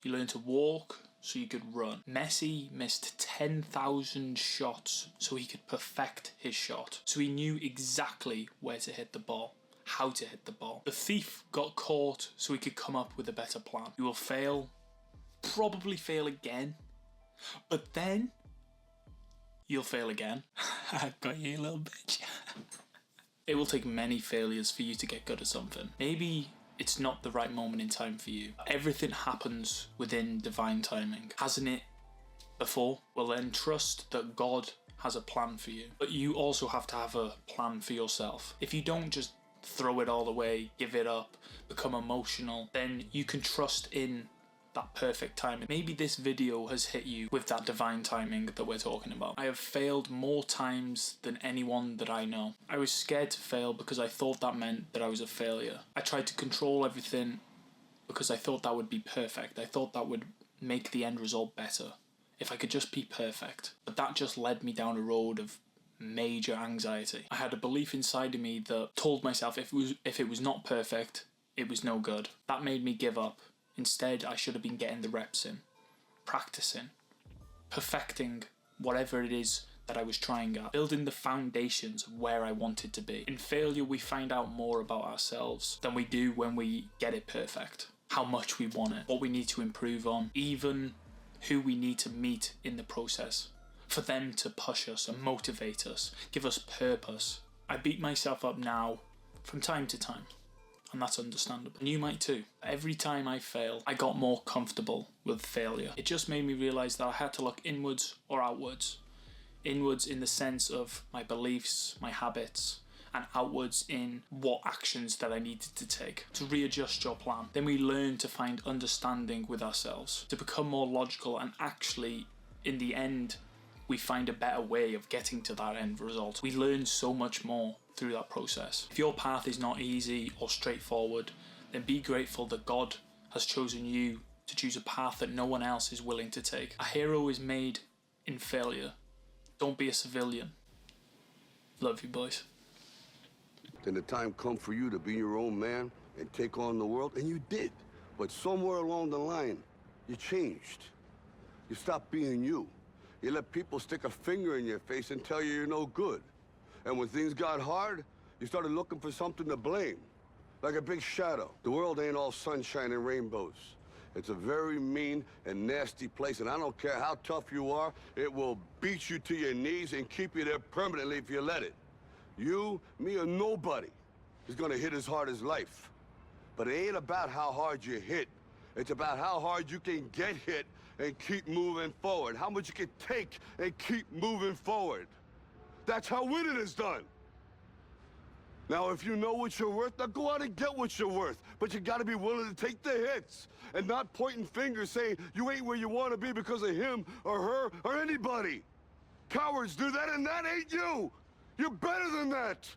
You learn to walk so you could run. Messi missed 10,000 shots so he could perfect his shot. So he knew exactly where to hit the ball, how to hit the ball. The thief got caught so he could come up with a better plan. You will fail, probably fail again, but then you'll fail again. I got you, little bitch. It will take many failures for you to get good at something. Maybe it's not the right moment in time for you. Everything happens within divine timing. Hasn't it before? Well then trust that God has a plan for you. But you also have to have a plan for yourself. If you don't just throw it all away, give it up, become emotional, then you can trust in that perfect timing. Maybe this video has hit you with that divine timing that we're talking about. I have failed more times than anyone that I know. I was scared to fail because I thought that meant that I was a failure. I tried to control everything because I thought that would be perfect. I thought that would make the end result better if I could just be perfect. But that just led me down a road of major anxiety. I had a belief inside of me that told myself if it was not perfect, it was no good. That made me give up. Instead, I should have been getting the reps in, practicing, perfecting whatever it is that I was trying at, building the foundations of where I wanted to be. In failure, we find out more about ourselves than we do when we get it perfect. How much we want it, what we need to improve on, even who we need to meet in the process for them to push us and motivate us, give us purpose. I beat myself up now from time to time. And that's understandable. And you might too. Every time I fail, I got more comfortable with failure. It just made me realise that I had to look inwards or outwards. Inwards in the sense of my beliefs, my habits, and outwards in what actions that I needed to take to readjust your plan. Then we learn to find understanding with ourselves, to become more logical, and actually, in the end, we find a better way of getting to that end result. We learn so much more through that process. If your path is not easy or straightforward, then be grateful that God has chosen you to choose a path that no one else is willing to take. A hero is made in failure. Don't be a civilian. Love you, boys. Then the time come for you to be your own man and take on the world, and you did. But somewhere along the line, you changed. You stopped being you. You let people stick a finger in your face and tell you you're no good. And when things got hard, you started looking for something to blame. Like a big shadow. The world ain't all sunshine and rainbows. It's a very mean and nasty place, and I don't care how tough you are, it will beat you to your knees and keep you there permanently if you let it. You, me, or nobody is gonna hit as hard as life. But it ain't about how hard you hit. It's about how hard you can get hit and keep moving forward. How much you can take and keep moving forward. That's how winning is done. Now, if you know what you're worth, now go out and get what you're worth. But you gotta be willing to take the hits and not pointing fingers saying you ain't where you wanna be because of him or her or anybody. Cowards do that, and that ain't you. You're better than that.